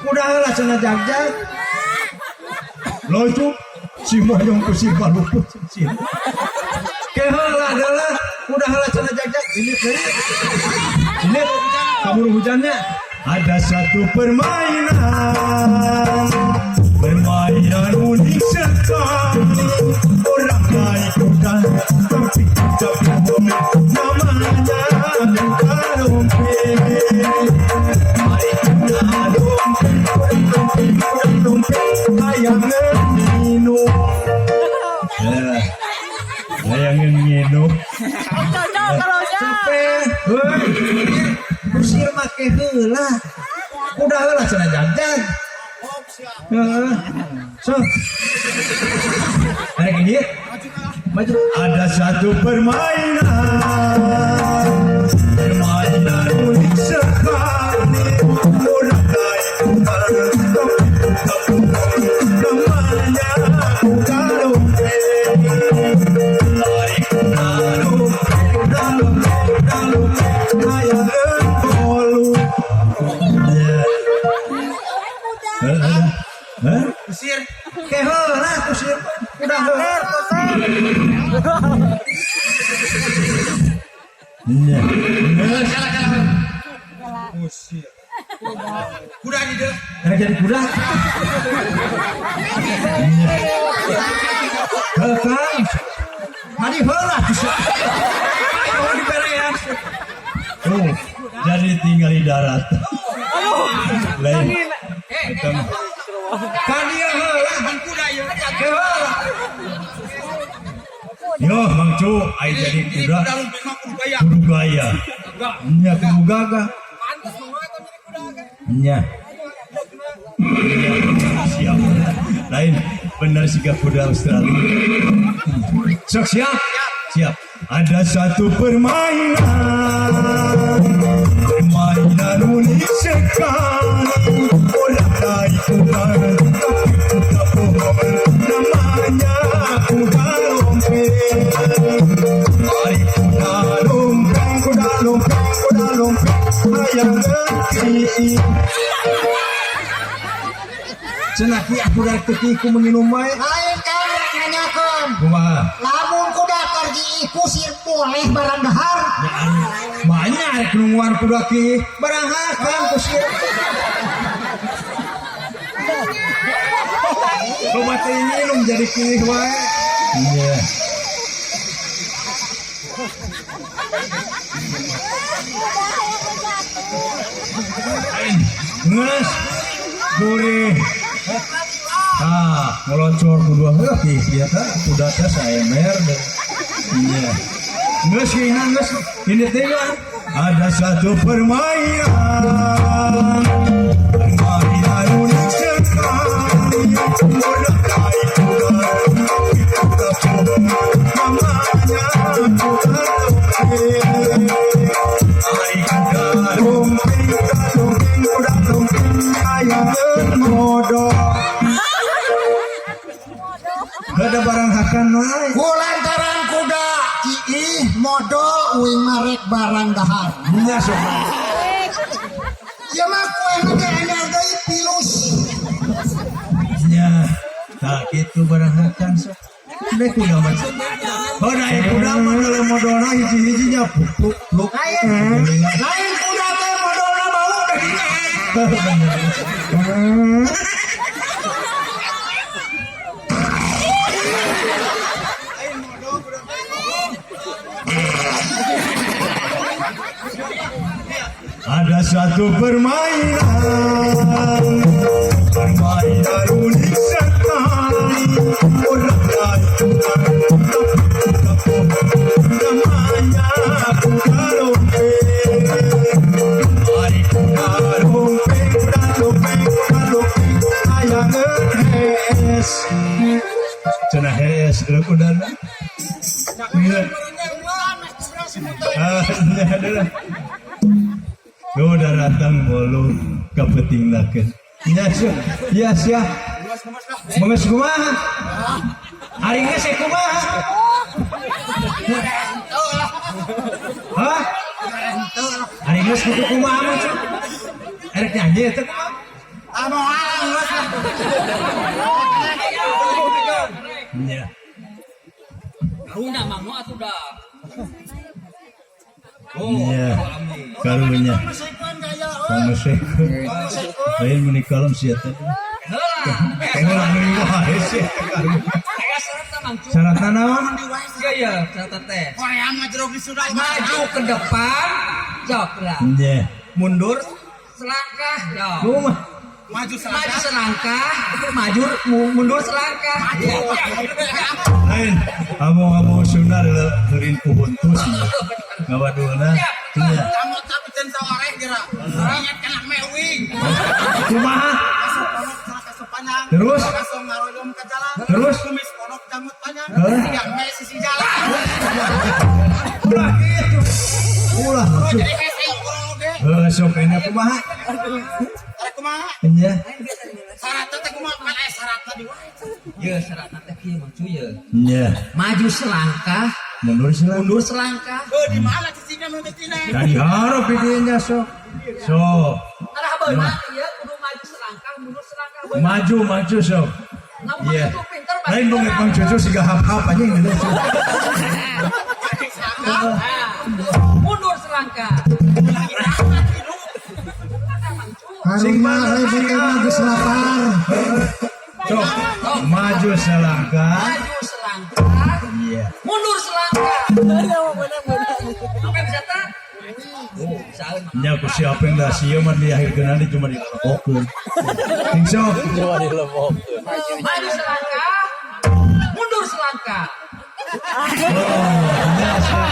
Udah lah cenah jagjag. Lucu si moyong ku si baluput si. Keheula adalah udah lah cenah jagjag. Ini kamu hujannya. Ada satu permainan unik sekali. Orang baik bukan tapi tidak bohong. Namanya karompe. Mari kita dompe, layangan minum. Layangan minum. Capek. Kusir make heula. Udah heula cenah jajan. So. Ada gini. Maju. Ada satu permainan unik sekali. Orang baik namanya karompe. Lari layangan bolu. Kusir keheula kusir udah heula. Iya. Kusir. Kuda di deh. Jadi kuda. Kang. Mari heula kusir. Mau diberean. Oh, jadi tinggal di darat. Lain. Kania heula han kuda ieu heula. Yo Mang Cu, ai jadi kuda. Kudu gaya. Nya kudu gagah. Nya. Siap. Lain benar siga kuda Australia. Sok siap? Siap. Ada satu permainan unik sekali. Orang baik bukan tapi tidak bohong. Namanya karompe. Mari kuda lompeng, layangan kieu. Cenah ki aku rek teu menginum bae. Lain kan nanyakeun. Kumaha? Lamun kuda pergi kusir boleh barang dahar. Banyak rek nungguan kuda ki barang hakan kusir. Coba teh minum jadi pilih wae. Iya. Nges, gurih. Ngeloncor kedua lagi, ya kan? Udah teh saemer. Iya. Nges ini tengah. Ada satu permainan unik sekali. Orang baik bukan tapi tidak bohong. Namanya karompe. Ai kuda lompeng, layangan modal. Ada barang hakan wae. Kulantaran kuda iih modal uing marek barang dahar. Nya sok. Ya mah kue mah anya deui pilus. Nya. Nah, gitu barang hakan sok. Deh kuda mah. Oh, naik kuda mah dalam modalna hiji-hijinya pluk. Lain kuda teh modalna bau dehinya. Ada satu permainan unik sekali. Orang baik bukan tapi tidak bohong. Namanya karompe. Mari kuda lompeng, layangan es. Cenah es kudana. Iya. Adalah. Udah datang bolu kepetinglakeun. Ya sia. Menges kumaha? Ari geus kumaha? Hah? Ari geus kumaha mah? Erek nyanyi teh. Amo alas. Nya. Runa mangmu atuh da. Nya. Karunya. Sekon gaya. Kamu sih. Lain menikalam sia teh. Heula. Tengok anu wae sih. Aya syaratna mangcu. Syaratna naon? Iya, syarat teh. Korea mah jeruk di sudah. Maju ke depan, jawab lah. Nya. Mundur selangkah, jawab. Rumah. Maju Maju selangkah, mundur selangkah. Lain. Amo sunnah heureun puhuntus. Ngawadulna. Nya. Kamu tapi ten sawareh geura. Ingat kana mewing. Kumaha? Kasih panjang. Terus? Kasih ngaroyom ke jalan. Terus? Kumis ponok janggut panjang. Hah? Yang me sisi jalan. Ulah gitu. Ulah maksud. Jadi kayak saya kurang oge. Sok ini kumaha? Ada kumaha? Nya. Syaratnya teh kumaha kan syaratnya di wae. Ye, syaratna teh kieu mangcu ye. Nya. Maju selangkah, Mundur silang. mundur selangkah. Di mana sisinya nu tina? Dari harap videonya sok. Sok. Arah beunang ieu kudu maju selangkah, mundur selangkah. Maju sok. Namun Iya. itu pinter Lain bongit Mang Cucu siga hap-hap aja yang gede. mundur selangkah. Haruma lebeuna geus lapar. Sok. Maju selangkah. Maju selangkah, Iya. mundur selangkah. Oke bisa tak? Oh, salah. Nya ku siapa yang dah sia mah di akhir nanti cuma dilepokeun. Ting sok. Maju selangkah, mundur selangkah. Oh, nya sok.